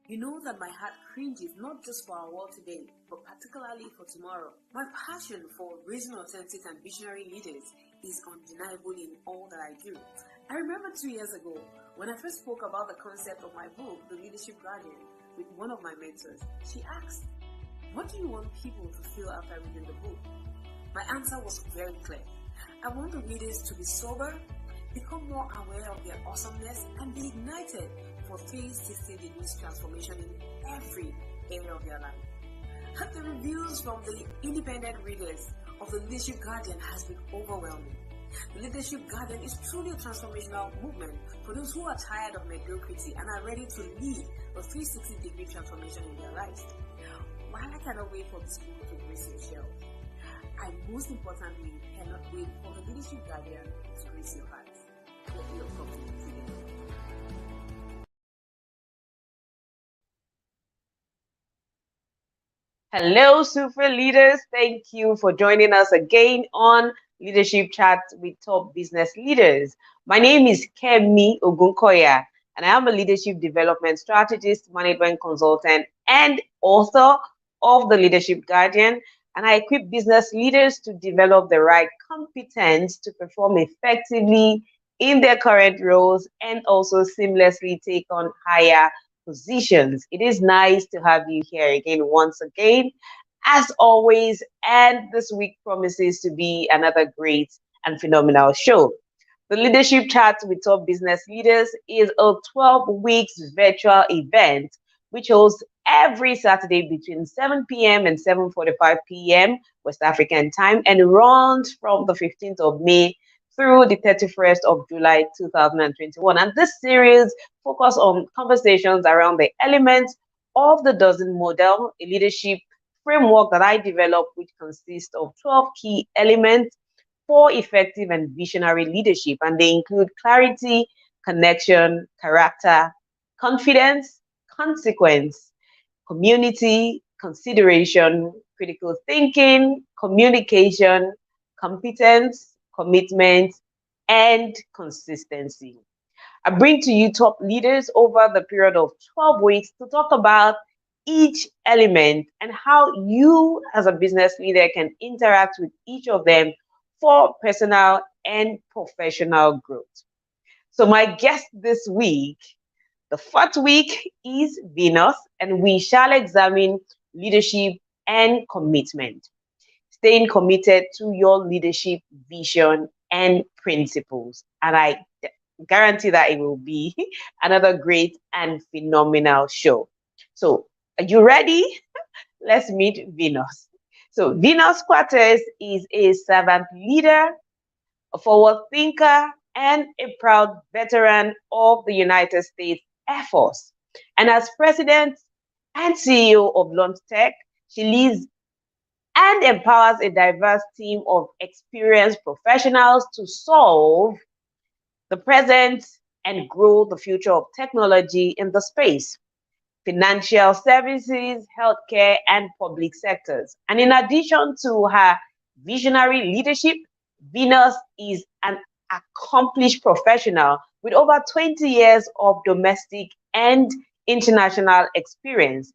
You know that my heart cringes not just for our world today, but particularly for tomorrow. My passion for raising authentic and visionary leaders is undeniable in all that I do. I remember 2 years ago when I first spoke about the concept of my book, The Leadership Guardian, with one of my mentors. She asked, "What do you want people to feel after reading the book?" My answer was very clear. I want the readers to be sober, become more aware of their awesomeness, and be ignited for 360 degrees transformation in every area of their life. The reviews from the independent readers of the Leadership Guardian has been overwhelming. The Leadership Guardian is truly a transformational movement for those who are tired of mediocrity and are ready to lead a 360-degree transformation in their lives. While I cannot wait for this book to grace your shelf, I most importantly cannot wait for the Leadership Guardian to grace your heart. Let your company today. Hello, super leaders. Thank you for joining us again on Leadership Chat with Top Business Leaders. My name is Kemi Ogunkoya, and I am a leadership development strategist, management consultant, and author of the Leadership Guardian. And I equip business leaders to develop the right competence to perform effectively in their current roles and also seamlessly take on higher positions. It is nice to have you here again, once again, as always. And this week promises to be another great and phenomenal show. The Leadership Chat with Top Business Leaders is a 12 weeks virtual event which holds every Saturday between 7 p.m. and 7:45 p.m. West African time and runs from the 15th of May through the 31st of July 2021. And this series focuses on conversations around the elements of the dozen model, a leadership framework that I developed, which consists of 12 key elements for effective and visionary leadership. And they include clarity, connection, character, confidence, consequence, community, consideration, critical thinking, communication, competence, commitment, and consistency. I bring to you top leaders over the period of 12 weeks to talk about each element and how you as a business leader can interact with each of them for personal and professional growth. So my guest this week, the fourth week, is Venus, and we shall examine leadership and commitment, staying committed to your leadership vision and principles. And I guarantee that it will be another great and phenomenal show. So, are you ready? Let's meet Venus. So, Venus Quates is a servant leader, a forward thinker, and a proud veteran of the United States Air Force. And as president and CEO of Launch Tech, she leads and empowers a diverse team of experienced professionals to solve the present and grow the future of technology in the space, financial services, healthcare, and public sectors. And in addition to her visionary leadership, Venus is an accomplished professional with over 20 years of domestic and international experience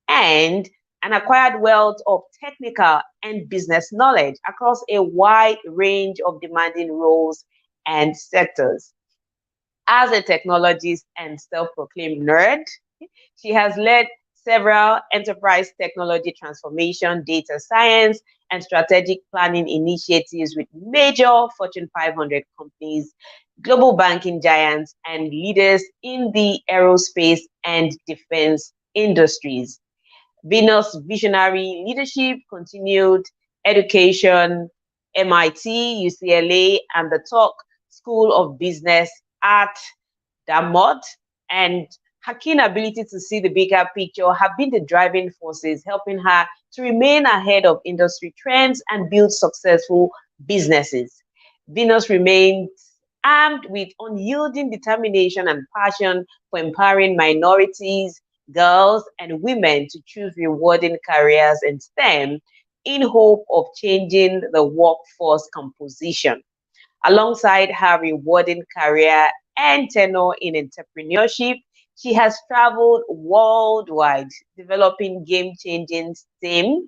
and an acquired wealth of technical and business knowledge across a wide range of demanding roles and sectors. As a technologist and self-proclaimed nerd, she has led several enterprise technology transformation, data science, and strategic planning initiatives with major Fortune 500 companies, global banking giants, and leaders in the aerospace and defense industries. Venus visionary leadership, continued education, MIT, UCLA, and the Talk School of Business at Dartmouth, and her keen ability to see the bigger picture have been the driving forces helping her to remain ahead of industry trends and build successful businesses. Venus remains armed with unyielding determination and passion for empowering minorities, girls, and women to choose rewarding careers in STEM in hope of changing the workforce composition. Alongside her rewarding career and tenure in entrepreneurship, She has traveled worldwide, developing game-changing STEM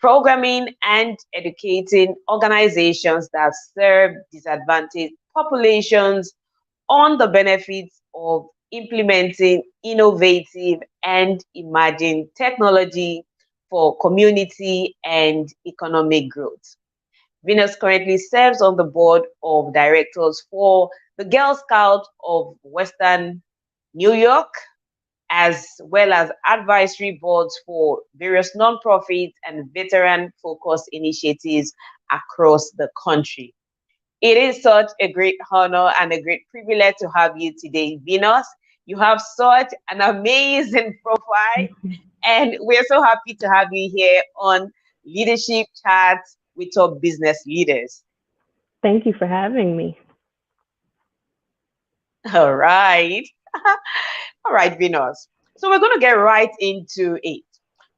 programming and educating organizations that serve disadvantaged populations on the benefits of implementing innovative and emerging technology for community and economic growth. Venus currently serves on the board of directors for the Girl Scouts of Western New York, as well as advisory boards for various nonprofits and veteran focused initiatives across the country. It is such a great honor and a great privilege to have you today, Venus. You have such an amazing profile, and we're so happy to have you here on Leadership Chats with Top Business Leaders. Thank you for having me. All right. All right, Venus. So we're going to get right into it.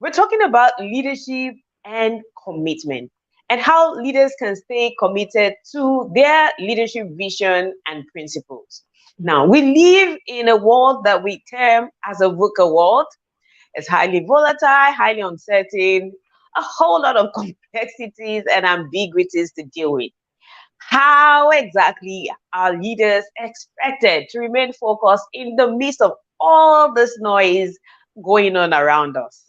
We're talking about leadership and commitment and how leaders can stay committed to their leadership vision and principles. Now, we live in a world that we term as a VUCA world. It's highly volatile, highly uncertain, a whole lot of complexities and ambiguities to deal with. How exactly are leaders expected to remain focused in the midst of all this noise going on around us?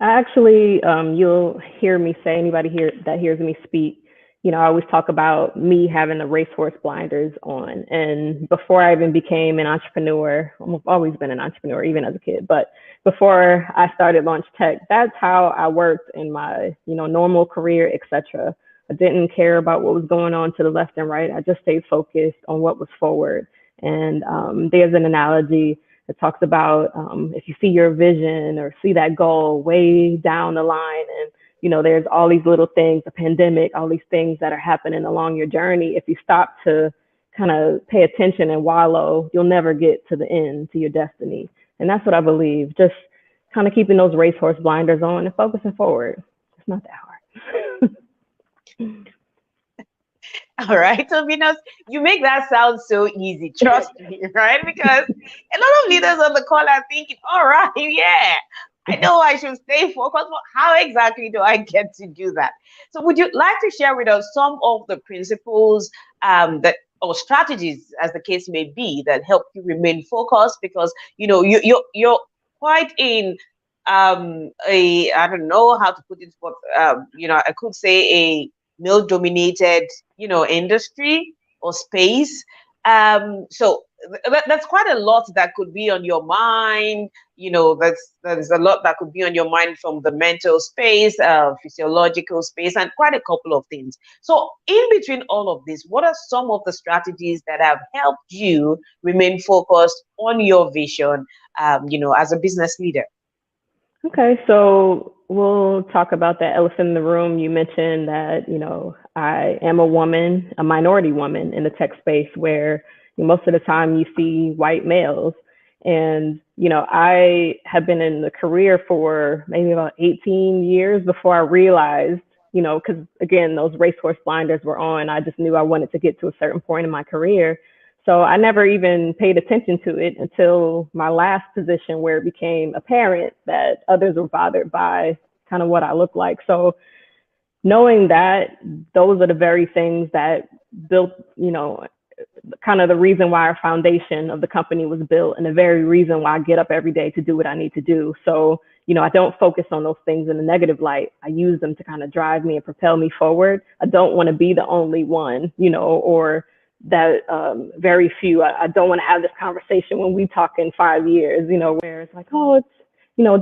Actually, you'll hear me say, anybody here that hears me speak, I always talk about me having the racehorse blinders on. And before I even became an entrepreneur, I've always been an entrepreneur, even as a kid, but before I started Launch Tech, that's how I worked in my, normal career, etc. I didn't care about what was going on to the left and right. I just stayed focused on what was forward. And there's an analogy that talks about if you see your vision or see that goal way down the line, and there's all these little things, a pandemic, all these things that are happening along your journey. If you stop to kind of pay attention and wallow, you'll never get to the end, to your destiny. And that's what I believe. Just kind of keeping those racehorse blinders on and focusing forward. It's not that hard. All right, so Venus, you make that sound so easy. Trust me, right? Because a lot of leaders on the call are thinking, all right, yeah, I know I should stay focused, but how exactly do I get to do that? So would you like to share with us some of the principles that or strategies, as the case may be, that help you remain focused? Because you're quite in a, I don't know how to put it, but I could say a male dominated industry or space. So that's quite a lot that could be on your mind. There's a lot that could be on your mind from the mental space, physiological space, and quite a couple of things. So in between all of this, what are some of the strategies that have helped you remain focused on your vision, as a business leader? Okay, so we'll talk about that elephant in the room. You mentioned that, I am a woman, a minority woman in the tech space where most of the time you see white males. And, I have been in the career for maybe about 18 years before I realized, because again, those racehorse blinders were on. I just knew I wanted to get to a certain point in my career. So I never even paid attention to it until my last position, where it became apparent that others were bothered by kind of what I look like. So knowing that, those are the very things that built, kind of the reason why our foundation of the company was built, and the very reason why I get up every day to do what I need to do. So, I don't focus on those things in a negative light. I use them to kind of drive me and propel me forward. I don't want to be the only one, or that very few. I don't want to have this conversation when we talk in 5 years, where it's like, oh, it's,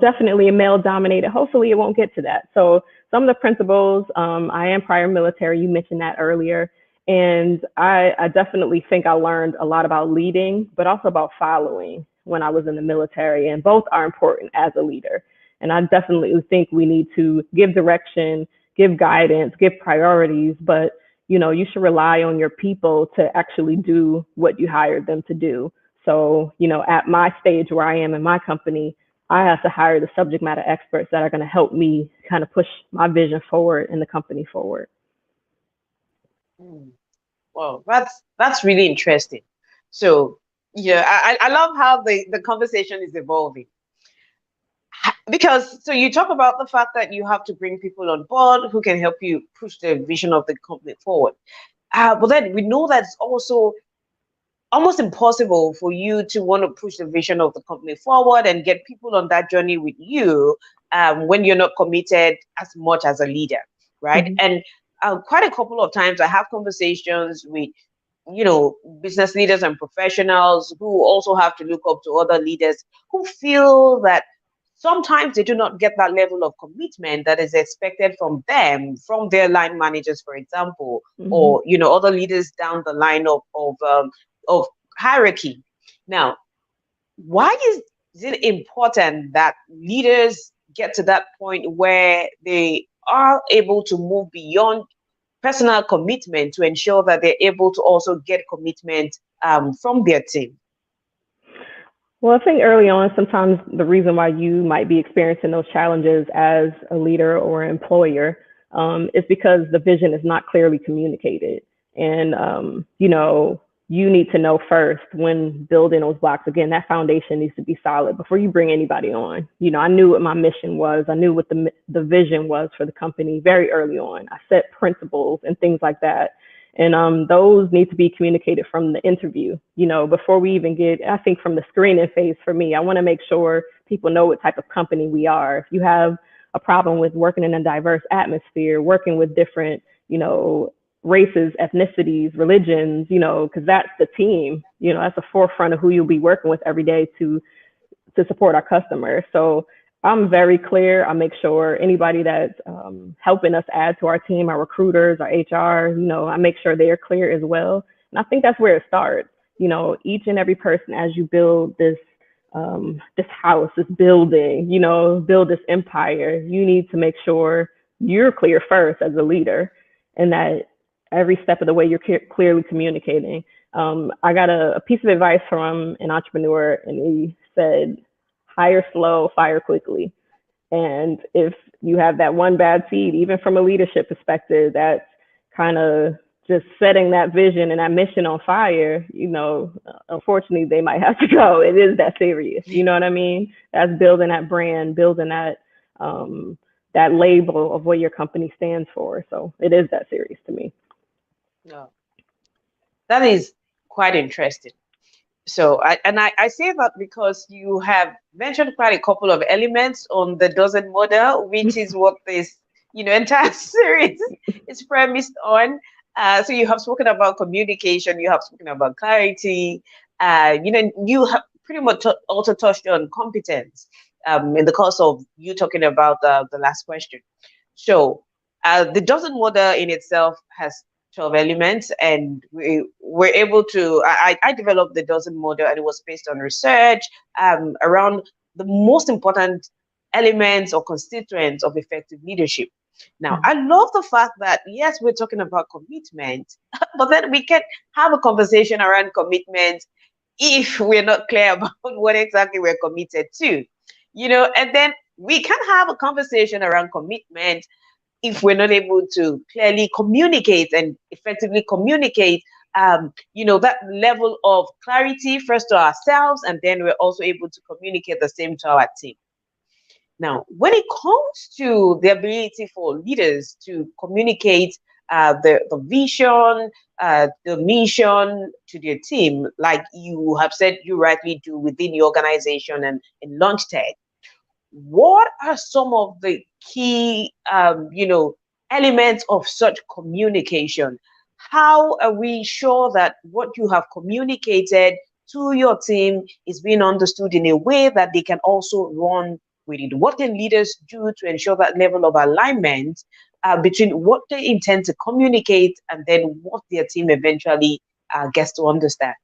definitely a male dominated. Hopefully it won't get to that. So some of the principles, I am prior military. You mentioned that earlier. And I definitely think I learned a lot about leading, but also about following when I was in the military. And both are important as a leader. And I definitely think we need to give direction, give guidance, give priorities, but you should rely on your people to actually do what you hired them to do. So, at my stage where I am in my company, I have to hire the subject matter experts that are going to help me kind of push my vision forward and the company forward. Well, that's really interesting. So, Yeah, I love how the conversation is evolving. Because so you talk about the fact that you have to bring people on board who can help you push the vision of the company forward. But then we know that it's also almost impossible for you to want to push the vision of the company forward and get people on that journey with you when you're not committed as much as a leader, right? Mhm. And quite a couple of times I have conversations with business leaders and professionals who also have to look up to other leaders who feel that sometimes they do not get that level of commitment that is expected from them, from their line managers, for example, Mhm. or other leaders down the line of hierarchy. Now, why is it important that leaders get to that point where they are able to move beyond personal commitment to ensure that they're able to also get commitment from their team? Well, I think early on, sometimes the reason why you might be experiencing those challenges as a leader or employer is because the vision is not clearly communicated. And, you need to know first when building those blocks. Again, that foundation needs to be solid before you bring anybody on. I knew what my mission was. I knew what the vision was for the company very early on. I set principles and things like that. And those need to be communicated from the interview, before we even get, I think from the screening phase for me, I want to make sure people know what type of company we are. If you have a problem with working in a diverse atmosphere, working with different, races, ethnicities, religions, because that's the team, that's the forefront of who you'll be working with every day to support our customers. So I'm very clear. I make sure anybody that's helping us add to our team, our recruiters, our HR, I make sure they are clear as well. And I think that's where it starts. Each and every person, as you build this house, this building, build this empire, you need to make sure you're clear first as a leader, and that every step of the way you're clearly communicating. I got a piece of advice from an entrepreneur, and he said, hire slow, fire quickly. And if you have that one bad seed, even from a leadership perspective, that's kind of just setting that vision and that mission on fire, unfortunately, they might have to go. It is that serious. You know what I mean? That's building that brand, building that label of what your company stands for. So it is that serious to me. No, that is quite interesting. So I say that because you have mentioned quite a couple of elements on the dozen model, which is what this entire series is premised on. So you have spoken about communication, you have spoken about clarity, you have pretty much also touched on competence in the course of you talking about the last question. So the dozen model in itself has 12 elements, and we were able to I developed the dozen model, and it was based on research around the most important elements or constituents of effective leadership. Now, I love the fact that yes, we're talking about commitment, but then we can have a conversation around commitment if we're not clear about what exactly we're committed to, and then we can have a conversation around commitment if we're not able to clearly communicate and effectively communicate, that level of clarity first to ourselves, and then we're also able to communicate the same to our team. Now, when it comes to the ability for leaders to communicate the vision, the mission to their team, like you have said you rightly do within the organization and in LaunchTech, what are some of the key elements of such communication? How are we sure that what you have communicated to your team is being understood in a way that they can also run with it? What can leaders do to ensure that level of alignment between what they intend to communicate and then what their team eventually gets to understand?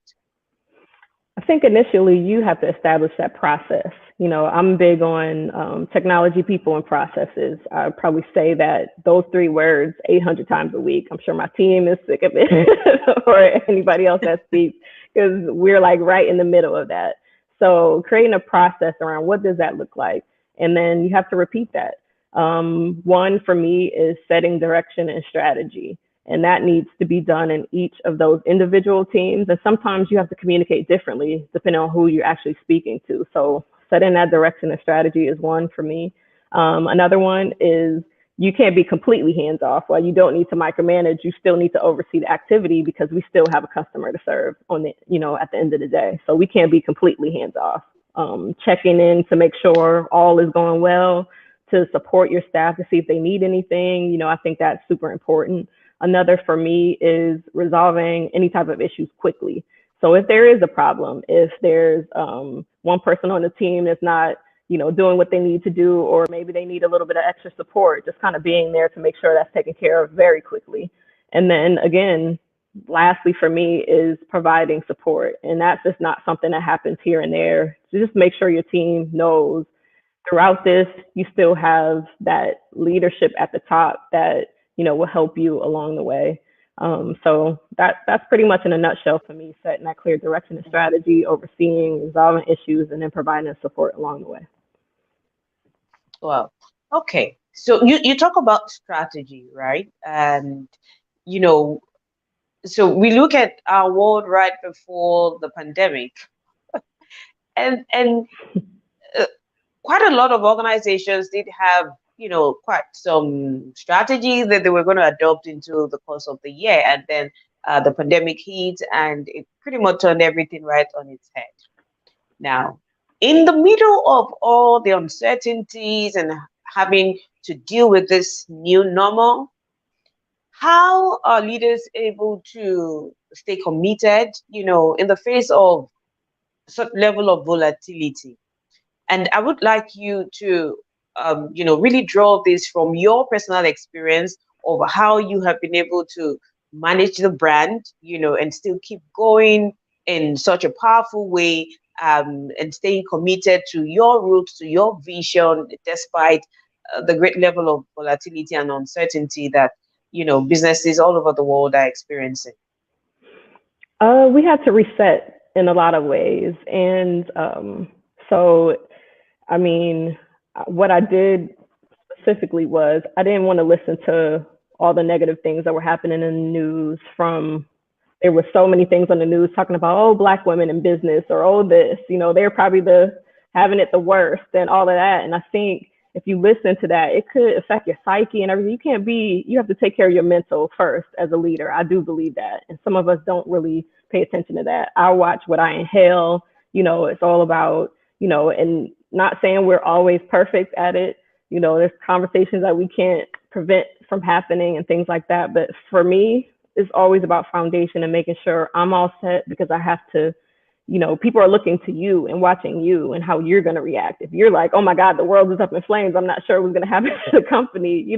I think initially you have to establish that process. I'm big on technology, people, and processes. I would probably say that those three words 800 times a week. I'm sure my team is sick of it or anybody else that speaks, because we're like right in the middle of that. So creating a process around what does that look like? And then you have to repeat that. One for me is setting direction and strategy. And that needs to be done in each of those individual teams. And sometimes you have to communicate differently depending on who you're actually speaking to. So setting that direction and strategy is one for me. Another one is you can't be completely hands off. While you don't need to micromanage, you still need to oversee the activity because we still have a customer to serve on the, at the end of the day. So we can't be completely hands off. Checking in to make sure all is going well, to support your staff to see if they need anything. I think that's super important. Another for me is resolving any type of issues quickly. So if there is a problem, if there's one person on the team that's not, doing what they need to do, or maybe they need a little bit of extra support, just kind of being there to make sure that's taken care of very quickly. And then again, lastly for me is providing support. And that's just not something that happens here and there. So just make sure your team knows throughout this, you still have that leadership at the top that, will help you along the way. So that's pretty much in a nutshell for me, setting that clear direction and strategy, overseeing, resolving issues, and then providing support along the way. Well, okay. So you talk about strategy, right? And, so we look at our world right before the pandemic, and quite a lot of organizations did have, quite some strategies that they were going to adopt into the course of the year. And then the pandemic hit and it pretty much turned everything right on its head. Now, in the middle of all the uncertainties and having to deal with this new normal, how are leaders able to stay committed, in the face of such level of volatility? And I would like you to, really draw this from your personal experience of how you have been able to manage the brand, and still keep going in such a powerful way, and staying committed to your roots, to your vision, despite the great level of volatility and uncertainty that, businesses all over the world are experiencing. We had to reset in a lot of ways. And so, what I did specifically was I didn't want to listen to all the negative things that were happening in the news. There were so many things on the news talking about, oh, Black women in business, or oh, this, they're probably having it the worst and all of that. And I think if you listen to that, it could affect your psyche and everything. You have to take care of your mental first as a leader. I do believe that. And some of us don't really pay attention to that. I watch what I inhale. It's all about, and not saying we're always perfect at it. There's conversations that we can't prevent from happening and things like that. But for me, it's always about foundation and making sure I'm all set, because I have to, people are looking to you and watching you and how you're going to react. If you're like, oh my God, the world is up in flames, I'm not sure what's going to happen to the company,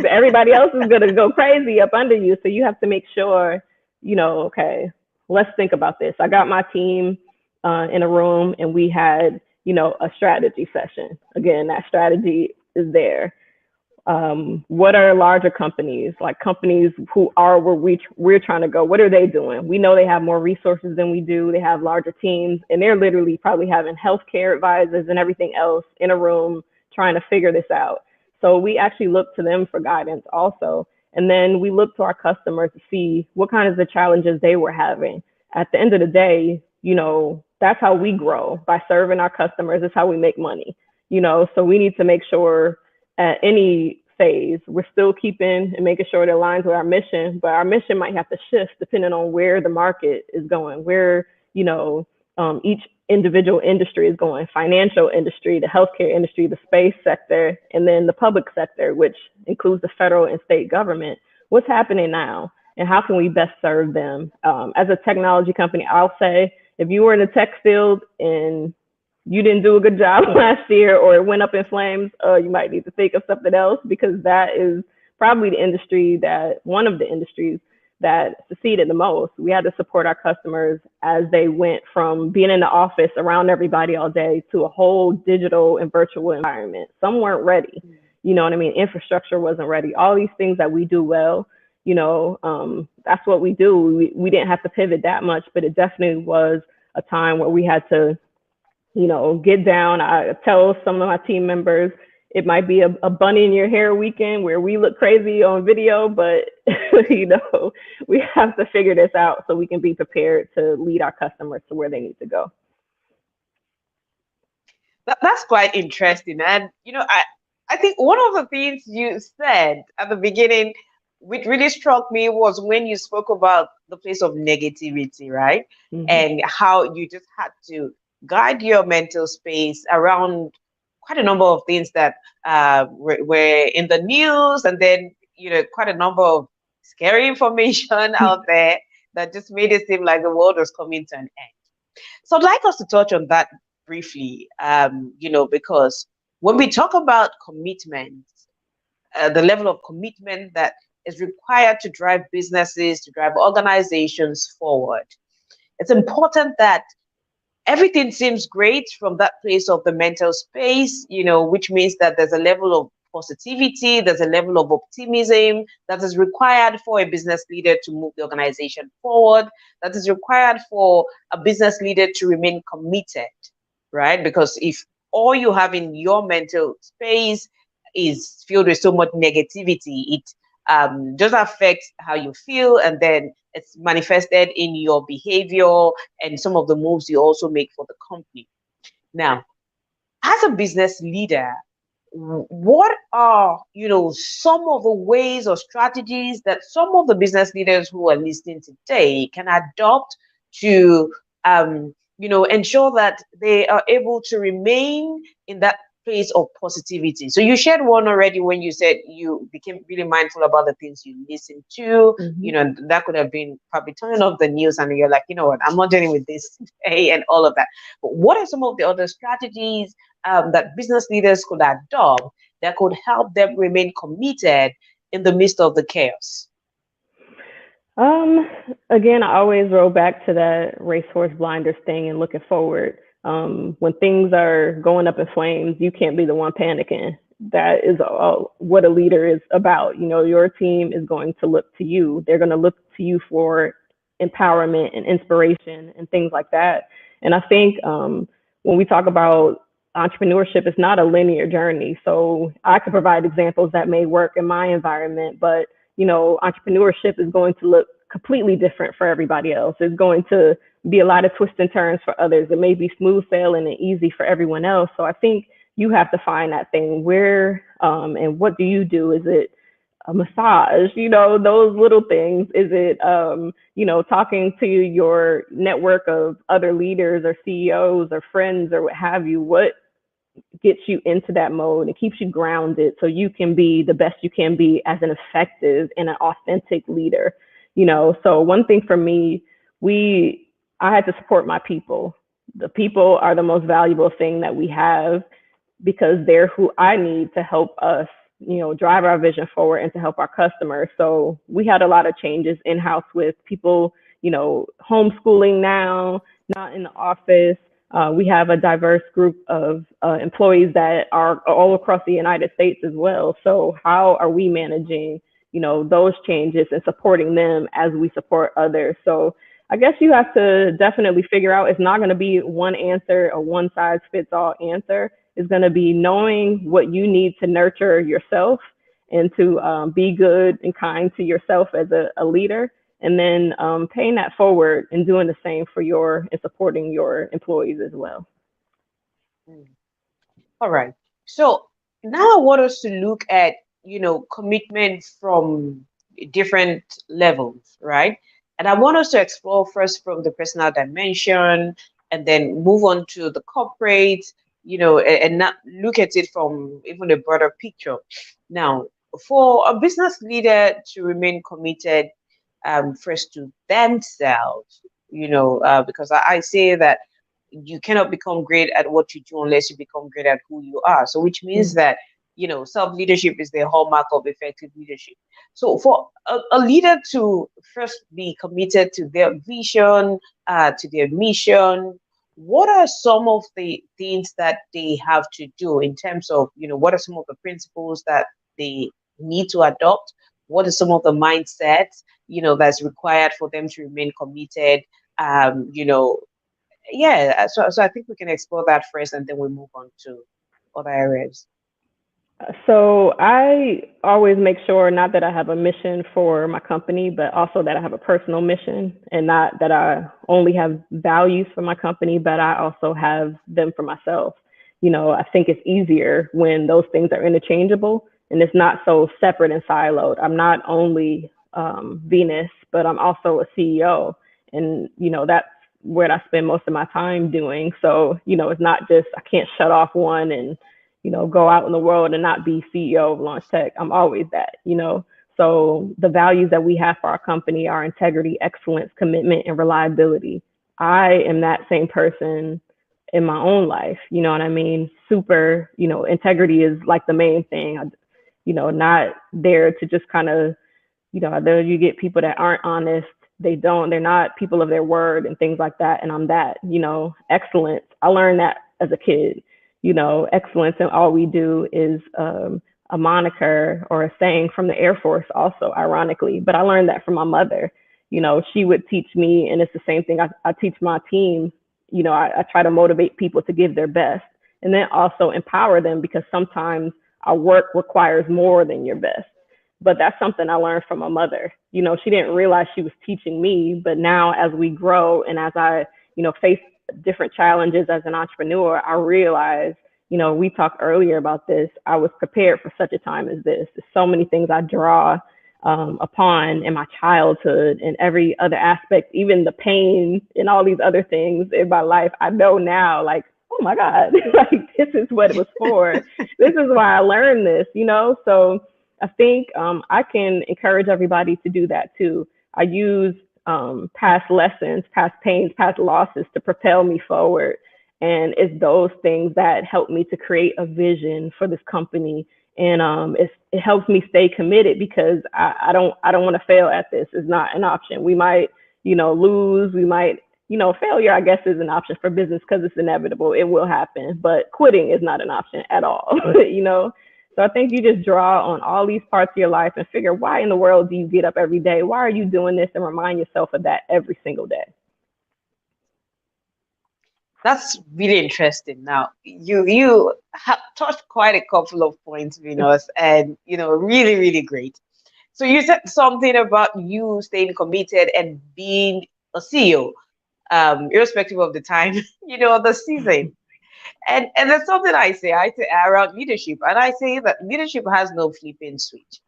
everybody else is going to go crazy up under you. So you have to make sure, okay, let's think about this. I got my team in a room and we had, a strategy session. Again, that strategy is there. What are larger companies, like companies who are where we're trying to go? What are they doing? We know they have more resources than we do. They have larger teams, and they're literally probably having healthcare advisors and everything else in a room trying to figure this out. So we actually look to them for guidance also. And then we look to our customers to see what kind of the challenges they were having. At the end of the day, that's how we grow, by serving our customers. Is how we make money, so we need to make sure at any phase, we're still keeping and making sure it aligns with our mission, but our mission might have to shift depending on where the market is going, where, each individual industry is going: financial industry, the healthcare industry, the space sector, and then the public sector, which includes the federal and state government. What's happening now, and how can we best serve them? As a technology company, I'll say, if you were in the tech field and you didn't do a good job last year, or it went up in flames, you might need to think of something else, because that is probably one of the industries that succeeded the most. We had to support our customers as they went from being in the office around everybody all day to a whole digital and virtual environment. Some weren't ready. You know what I mean? Infrastructure wasn't ready. All these things that we do well, that's what we do. We didn't have to pivot that much, but it definitely was a time where we had to, get down. I tell some of my team members, it might be a bunny in your hair weekend where we look crazy on video, but we have to figure this out so we can be prepared to lead our customers to where they need to go. That's quite interesting. And, I think one of the things you said at the beginning, which really struck me, was when you spoke about the place of negativity, right? Mm-hmm. And how you just had to guide your mental space around quite a number of things that were in the news, and then, quite a number of scary information out there that just made it seem like the world was coming to an end. So I'd like us to touch on that briefly, because when we talk about commitment, the level of commitment that is required to drive businesses, to drive organizations forward, it's important that everything seems great from that place of the mental space, which means that there's a level of positivity, there's a level of optimism that is required for a business leader to move the organization forward, that is required for a business leader to remain committed, right? Because if all you have in your mental space is filled with so much negativity, it just affects how you feel, and then it's manifested in your behavior and some of the moves you also make for the company. Now, as a business leader, what are some of the ways or strategies that some of the business leaders who are listening today can adopt to ensure that they are able to remain in that place of positivity? So you shared one already when you said you became really mindful about the things you listen to. That could have been probably turning off the news and you're like, what, I'm not dealing with this today, and all of that. But what are some of the other strategies that business leaders could adopt that could help them remain committed in the midst of the chaos? Again, I always roll back to that racehorse blinders thing and looking forward. When things are going up in flames, you can't be the one panicking. That is what a leader is about. Your team is going to look to you. They're going to look to you for empowerment and inspiration and things like that. And I think when we talk about entrepreneurship, it's not a linear journey. So I could provide examples that may work in my environment, but entrepreneurship is going to look completely different for everybody else. It's going to be a lot of twists and turns for others. It may be smooth sailing and easy for everyone else. So I think you have to find that thing where, and what do you do? Is it a massage, those little things? Is it, talking to your network of other leaders or CEOs or friends or what have you? What gets you into that mode and keeps you grounded so you can be the best you can be as an effective and an authentic leader? So one thing for me, I had to support my people. The people are the most valuable thing that we have because they're who I need to help us, drive our vision forward and to help our customers. So we had a lot of changes in-house with people, homeschooling now, not in the office. We have a diverse group of employees that are all across the United States as well. So how are we managing, those changes and supporting them as we support others? So I guess you have to definitely figure out, it's not going to be one answer, a one size fits all answer. It's going to be knowing what you need to nurture yourself and to be good and kind to yourself as a leader. And then paying that forward and doing the same for and supporting your employees as well. All right. So now I want us to look at, commitment from different levels, right? And I want us to explore first from the personal dimension and then move on to the corporate, and not look at it from even a broader picture. Now, for a business leader to remain committed, first to themselves, because I say that you cannot become great at what you do unless you become great at who you are. So which means that, self-leadership is the hallmark of effective leadership. So for a leader to first be committed to their vision, to their mission, what are some of the things that they have to do in terms of, what are some of the principles that they need to adopt? What are some of the mindsets, that's required for them to remain committed? So I think we can explore that first and then we move on to other areas. So I always make sure not that I have a mission for my company, but also that I have a personal mission, and not that I only have values for my company, but I also have them for myself. I think it's easier when those things are interchangeable and it's not so separate and siloed. I'm not only Venus, but I'm also a CEO. And, that's what I spend most of my time doing. So, it's not just, I can't shut off one and go out in the world and not be CEO of Launch Tech. I'm always that. So the values that we have for our company are integrity, excellence, commitment, and reliability. I am that same person in my own life. You know what I mean? Super, integrity is like the main thing. Not there to just kind of, there you get people that aren't honest. They're not people of their word and things like that. And I'm that, excellence. I learned that as a kid. Excellence in all we do is a moniker or a saying from the Air Force, also, ironically. But I learned that from my mother. She would teach me, and it's the same thing I teach my team. I try to motivate people to give their best and then also empower them, because sometimes our work requires more than your best. But that's something I learned from my mother. She didn't realize she was teaching me, but now as we grow and as I, face different challenges as an entrepreneur, I realize, we talked earlier about this. I was prepared for such a time as this. There's so many things I draw upon in my childhood and every other aspect, even the pain and all these other things in my life. I know now, like, oh my God, like this is what it was for. This is why I learned this. So I think I can encourage everybody to do that too. I use past lessons, past pains, past losses to propel me forward. And it's those things that help me to create a vision for this company. And it helps me stay committed, because I don't want to fail at this. It's not an option. We might, lose. We might, failure, I guess, is an option for business because it's inevitable. It will happen. But quitting is not an option at all, So I think you just draw on all these parts of your life and figure, why in the world do you get up every day? Why are you doing this? And remind yourself of that every single day. That's really interesting. Now, you have touched quite a couple of points, Venus, and really, really great. So you said something about you staying committed and being a CEO, irrespective of the time, the season. And there's something I say around leadership, and I say that leadership has no flipping switch.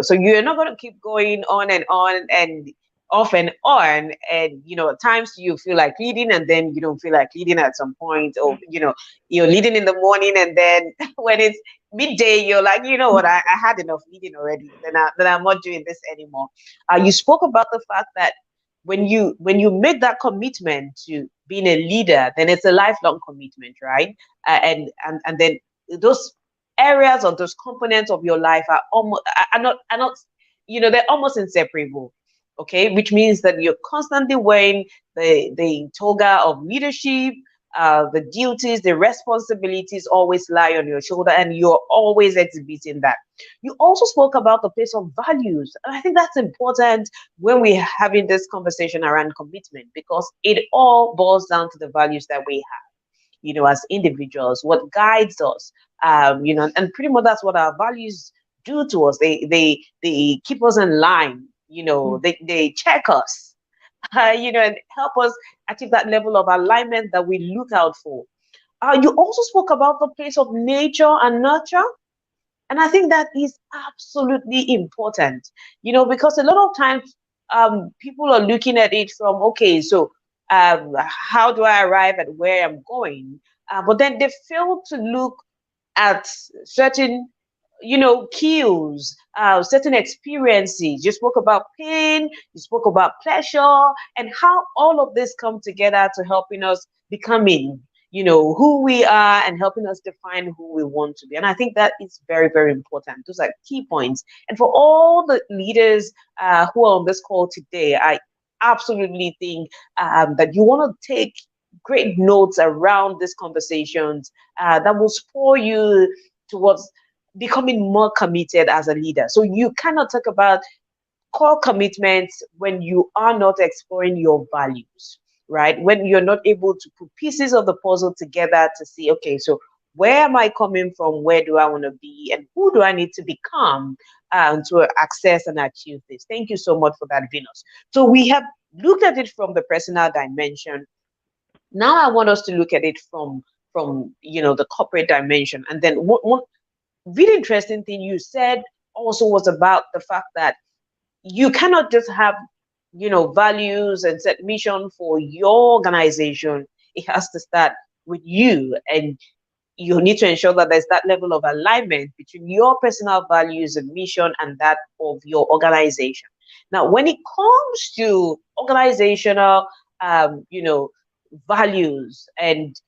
So you're not going to keep going on and off and on, and at times you feel like leading and then you don't feel like leading at some point, or you're leading in the morning and then when it's midday you're like, what, I had enough leading already, then I'm not doing this anymore. You spoke about the fact that when you make that commitment to being a leader, then it's a lifelong commitment, right? And then those areas or those components of your life are not they're almost inseparable. Okay, which means that you're constantly wearing the toga of leadership. The duties, the responsibilities always lie on your shoulder, and you're always exhibiting that. You also spoke about the place of values, and I think that's important when we're having this conversation around commitment, because it all boils down to the values that we have, as individuals, what guides us, and pretty much that's what our values do to us. They keep us in line, they check us, and help us achieve that level of alignment that we look out for. You also spoke about the place of nature and nurture. And I think that is absolutely important, because a lot of times people are looking at it from, okay, so how do I arrive at where I'm going? But then they fail to look at certain cues, certain experiences. You spoke about pain, you spoke about pleasure, and how all of this come together to helping us becoming who we are, and helping us define who we want to be. And I think that is very, very important. Those are key points. And for all the leaders who are on this call today, I absolutely think that you want to take great notes around these conversations that will spur you towards becoming more committed as a leader. So you cannot talk about core commitments when you are not exploring your values, right? When you're not able to put pieces of the puzzle together to see, okay, so where am I coming from? Where do I want to be? And who do I need to become to access and achieve this? Thank you so much for that, Venus. So we have looked at it from the personal dimension. Now I want us to look at it from the corporate dimension. And then one really interesting thing you said also was about the fact that you cannot just have values and set mission for your organization. It has to start with you, and you need to ensure that there's that level of alignment between your personal values and mission and that of your organization. Now, when it comes to organizational values and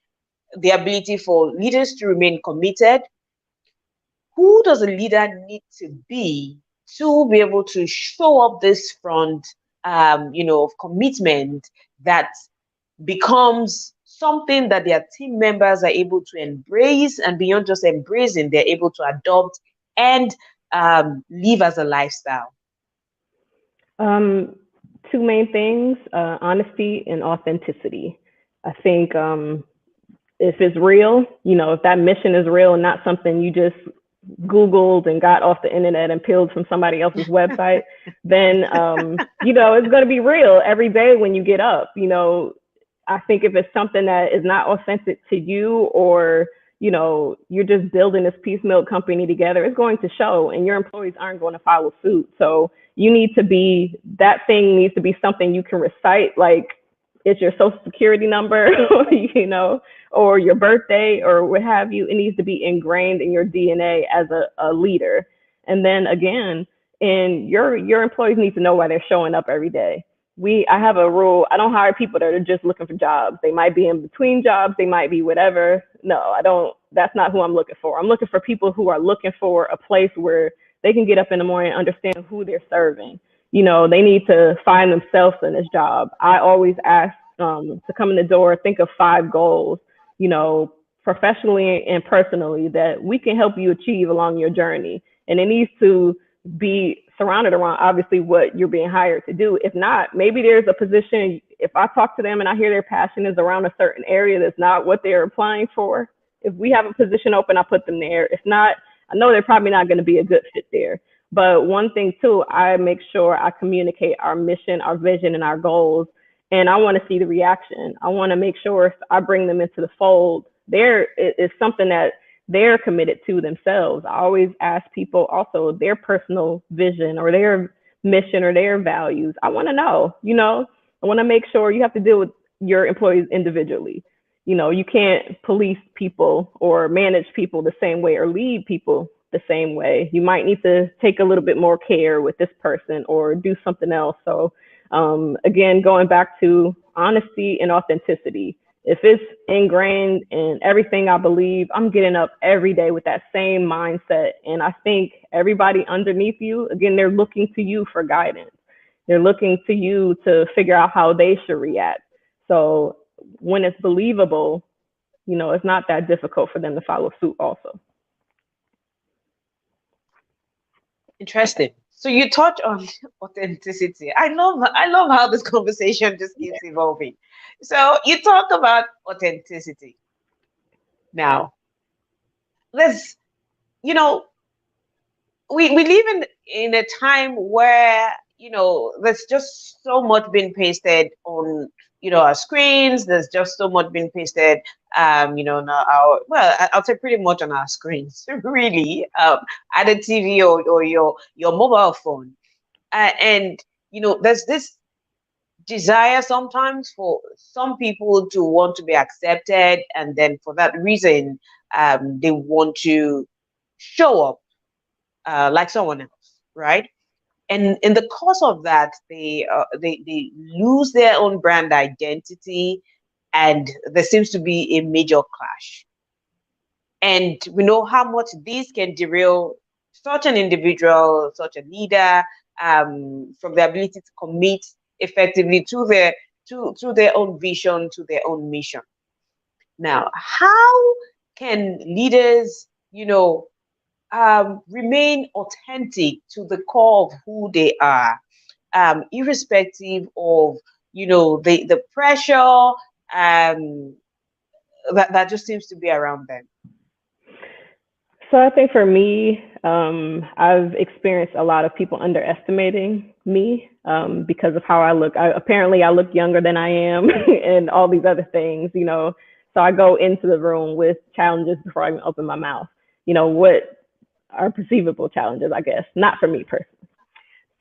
the ability for leaders to remain committed, who does a leader need to be able to show up this front of commitment that becomes something that their team members are able to embrace, and beyond just embracing, they're able to adopt and live as a lifestyle? Two main things, honesty and authenticity. I think if it's real, if that mission is real and not something you just Googled and got off the internet and peeled from somebody else's website, then, it's going to be real every day when you get up. I think if it's something that is not authentic to you, or, you're just building this piecemeal company together, it's going to show, and your employees aren't going to follow suit. So that thing needs to be something you can recite, like it's your social security number, or your birthday or what have you. It needs to be ingrained in your DNA as a leader. And then again, your employees need to know why they're showing up every day. I have a rule. I don't hire people that are just looking for jobs. They might be in between jobs. They might be whatever. No, I don't. That's not who I'm looking for. I'm looking for people who are looking for a place where they can get up in the morning and understand who they're serving. They need to find themselves in this job. I always ask to come in the door, think of 5 goals, professionally and personally, that we can help you achieve along your journey. And it needs to be surrounded around, obviously, what you're being hired to do. If not, maybe there's a position, if I talk to them and I hear their passion is around a certain area that's not what they're applying for, if we have a position open, I put them there. If not, I know they're probably not going to be a good fit there. But one thing too, I make sure I communicate our mission, our vision, and our goals. And I want to see the reaction. I want to make sure if I bring them into the fold, it's something that they're committed to themselves. I always ask people also their personal vision or their mission or their values. I want to know, I want to make sure. You have to deal with your employees individually. You can't police people or manage people the same way or lead people the same way. You might need to take a little bit more care with this person or do something else. So again, going back to honesty and authenticity. If it's ingrained in everything I believe, I'm getting up every day with that same mindset. And I think everybody underneath you, again, they're looking to you for guidance. They're looking to you to figure out how they should react. So when it's believable, it's not that difficult for them to follow suit also. Interesting. So you touch on authenticity. I love how this conversation just keeps evolving. So you talk about authenticity. Now, let's, we live in a time where, there's just so much being pasted on, our screens. There's just so much being pasted, on I'll say pretty much on our screens, really, at the TV or your mobile phone. And, there's this desire sometimes for some people to want to be accepted, and then for that reason, they want to show up like someone else, right? And in the course of that, they lose their own brand identity, and there seems to be a major clash. And we know how much this can derail such an individual, such a leader, from the ability to commit effectively to their own vision, to their own mission. Now, how can leaders, remain authentic to the core of who they are, irrespective of the pressure that just seems to be around them? So I think for me, I've experienced a lot of people underestimating me because of how I look. Apparently, I look younger than I am, and all these other things. So I go into the room with challenges before I even open my mouth. What are perceivable challenges, I guess, not for me personally.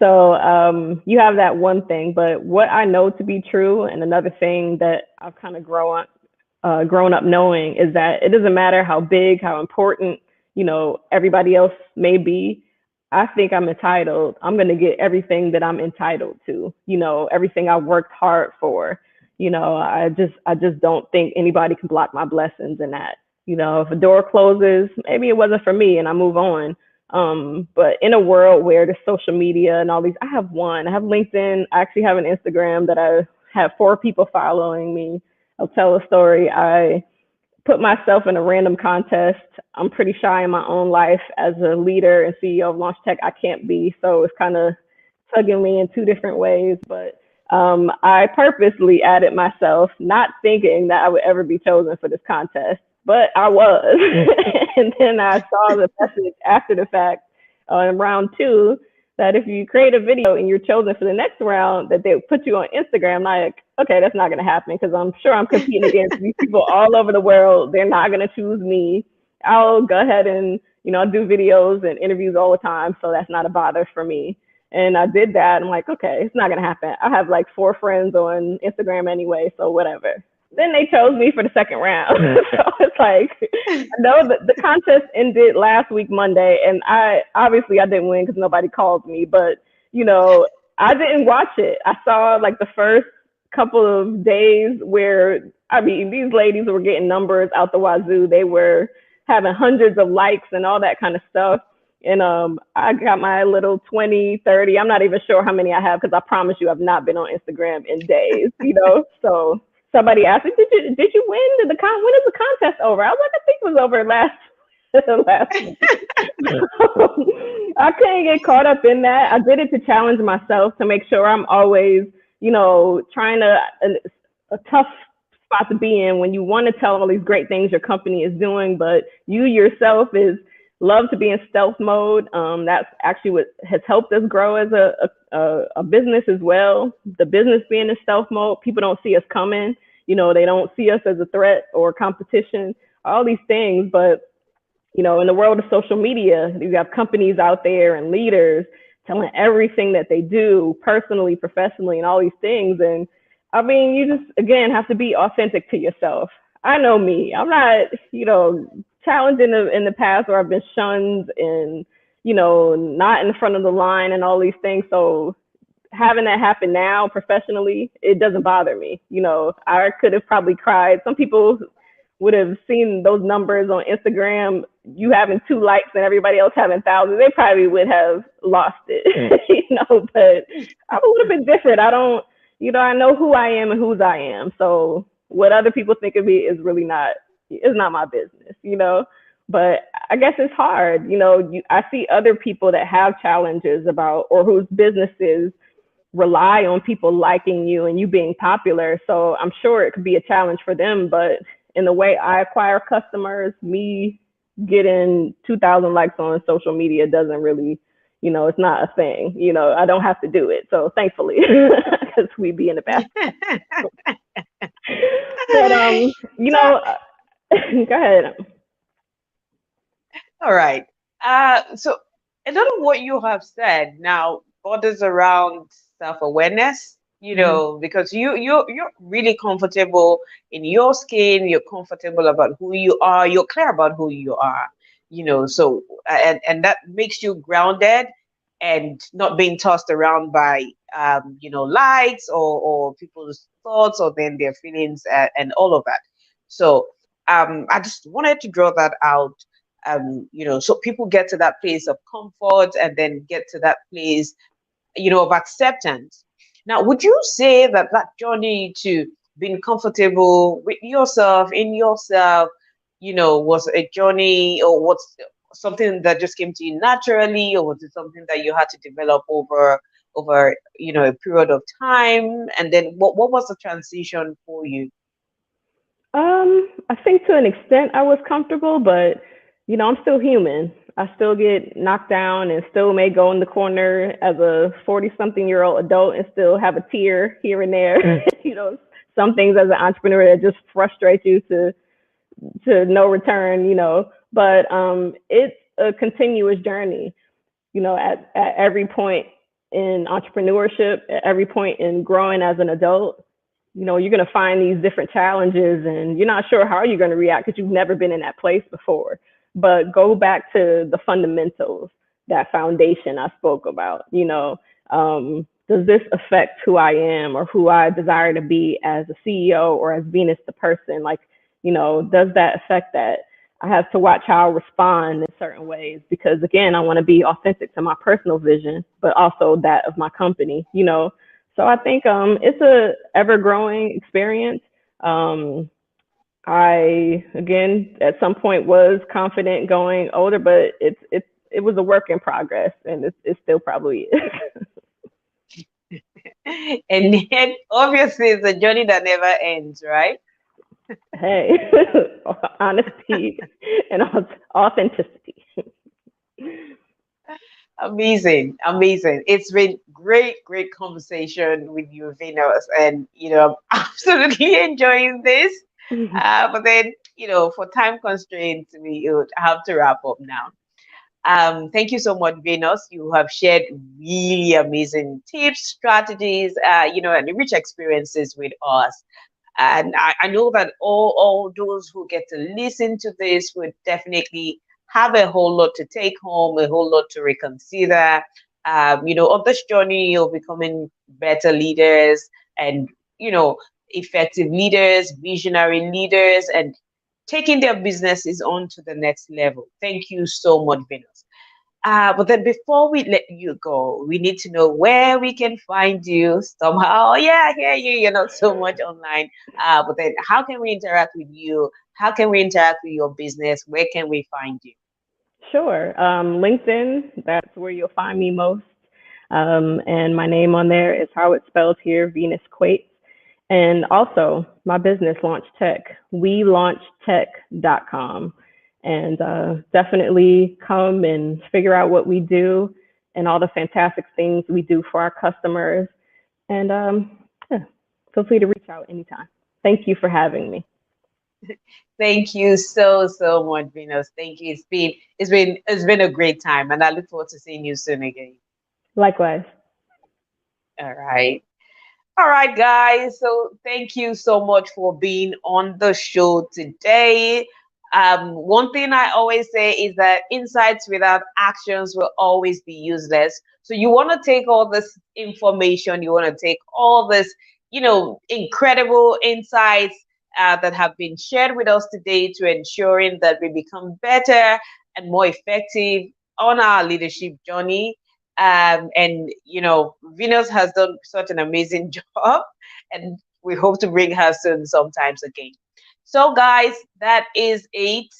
So you have that one thing, but what I know to be true, and another thing that I've kind of grown up knowing is that it doesn't matter how big, how important, everybody else may be. I think I'm entitled. I'm going to get everything that I'm entitled to, everything I worked hard for. I just don't think anybody can block my blessings in that. If a door closes, maybe it wasn't for me and I move on. But in a world where there's social media and all these, I have LinkedIn. I actually have an Instagram that I have 4 people following me. I'll tell a story. I put myself in a random contest. I'm pretty shy in my own life as a leader and CEO of Launch Tech. I can't be, so it's kind of tugging me in 2 different ways. But I purposely added myself, not thinking that I would ever be chosen for this contest, but I was. And then I saw the message after the fact in round 2 that if you create a video and you're chosen for the next round, that they would put you on Instagram. Like, okay, that's not going to happen because I'm sure I'm competing against these people all over the world. They're not going to choose me. I'll go ahead and, do videos and interviews all the time. So that's not a bother for me. And I did that. I'm like, okay, it's not going to happen. I have like 4 friends on Instagram anyway. So whatever. Then they chose me for the second round. So it's like, I know that the contest ended last week, Monday, and I didn't win because nobody called me, but I didn't watch it. I saw like the first couple of days where, these ladies were getting numbers out the wazoo. They were having hundreds of likes and all that kind of stuff. And I got my little 20, 30. I'm not even sure how many I have because I promise you I've not been on Instagram in days, So somebody asked me, did you win? When is the contest over? I was like, I think it was over last week. I couldn't get caught up in that. I did it to challenge myself to make sure I'm always, trying to a tough spot to be in when you want to tell all these great things your company is doing, but you yourself love to be in stealth mode. That's actually what has helped us grow as a business as well. The business being in stealth mode, people don't see us coming. They don't see us as a threat or competition, all these things. But, in the world of social media, you have companies out there and leaders telling everything that they do personally, professionally, and all these things. And you just, again, have to be authentic to yourself. I know me. I'm not, challenged in the past where I've been shunned and, not in the front of the line and all these things. So having that happen now professionally, it doesn't bother me. I could have probably cried. Some people would have seen those numbers on Instagram, you having 2 likes and everybody else having thousands. They probably would have lost it, but I'm a little bit different. I don't, I know who I am and whose I am. So what other people think of me is really it's not my business, but I guess it's hard. I see other people that have challenges or whose businesses rely on people liking you and you being popular. So I'm sure it could be a challenge for them, but in the way I acquire customers, me getting 2,000 likes on social media doesn't really, it's not a thing. I don't have to do it. So thankfully, because we be in the bathroom. But go ahead. All right. So a lot of what you have said now borders around self-awareness, because you're really comfortable in your skin, you're comfortable about who you are, you're clear about who you are, so and that makes you grounded and not being tossed around by likes or people's thoughts or then their feelings and all of that. So I just wanted to draw that out, so people get to that place of comfort and then get to that place, of acceptance. Now, would you say that journey to being comfortable with yourself, in yourself, was a journey, or was something that just came to you naturally, or was it something that you had to develop over a period of time? And then what was the transition for you? I think to an extent I was comfortable, but I'm still human. I still get knocked down and still may go in the corner as a 40-something-year-old adult and still have a tear here and there. Some things as an entrepreneur that just frustrate you to no return, But it's a continuous journey, at every point in entrepreneurship, at every point in growing as an adult, you're going to find these different challenges and you're not sure how you're going to react because you've never been in that place before. But go back to the fundamentals, that foundation I spoke about, does this affect who I am or who I desire to be as a CEO or as Venus the person? Like, does that affect that? I have to watch how I respond in certain ways because, again, I want to be authentic to my personal vision, but also that of my company. So I think it's a ever growing experience. I again at some point was confident going older, but it was a work in progress, and it still probably is. And yet, obviously, it's a journey that never ends, right? Hey, honesty and authenticity. Amazing, amazing. It's been great conversation with you, Venus, and I'm absolutely enjoying this. But then, for time constraints, we would have to wrap up now. Thank you so much, Venus. You have shared really amazing tips, strategies, and rich experiences with us. And I know that all those who get to listen to this would definitely have a whole lot to take home, a whole lot to reconsider, of this journey of becoming better leaders and, effective leaders, visionary leaders, and taking their businesses on to the next level. Thank you so much, Venus. But then before we let you go, we need to know where we can find you somehow. Oh, yeah, I hear you. You're not so much online. But then how can we interact with you? How can we interact with your business? Where can we find you? Sure. LinkedIn, that's where you'll find me most. And my name on there is how it's spelled here, Venus Quates. And also my business, Launch Tech, welaunchtech.com. And definitely come and figure out what we do and all the fantastic things we do for our customers. And yeah, feel free to reach out anytime. Thank you for having me. Thank you so much, Venus. Thank you. It's been a great time, and I look forward to seeing you soon again. Likewise. All right. All right, guys. So thank you so much for being on the show today. One thing I always say is that insights without actions will always be useless. So you want to take all this information, you want to take all this, incredible insights that have been shared with us today to ensuring that we become better and more effective on our leadership journey. And Venus has done such an amazing job, and we hope to bring her soon sometimes again. So, guys, that is it.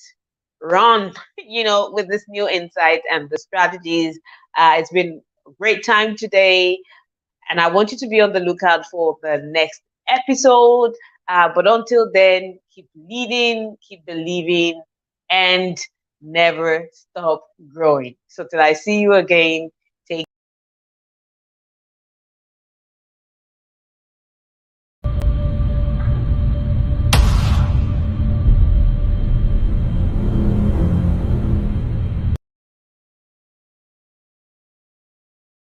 Run, with this new insight and the strategies. It's been a great time today, and I want you to be on the lookout for the next episode. But until then, keep leading, keep believing, and never stop growing. So till I see you again,